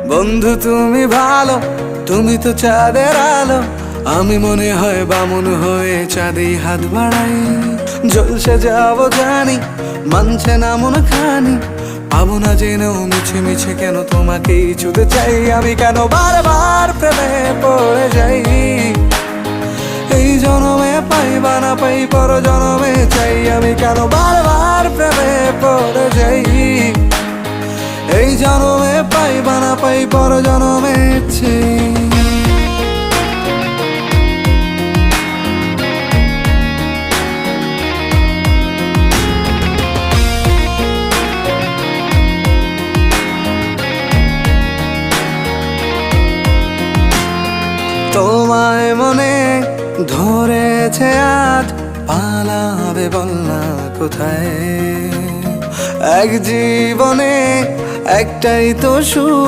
বন্ধু তুমি ভালো, তুমি তো চাঁদের আলো। আমি মনে হয় বামুন হয়ে চাঁদে হাত বাড়াই। জলসে যাবো জানি, মানছে না মন খানি। পাবো না জেনেও মিছে মিছে কেন তোমাকেই ছুতে চাই। আমি কেন বারবার প্রেমে পড়ে যাই। এই জনমে পাই বা না পাই, পর জনমে চাই। আমি কেন বারবার প্রেমে পড়ে যাই। এই জনমে পাই বা না পাই, পর জনমে চাই। তোমায় মনে ধরেছে আজ, পালাবে বল না কোথায়। এক জীবনে একটাই তো সুখ।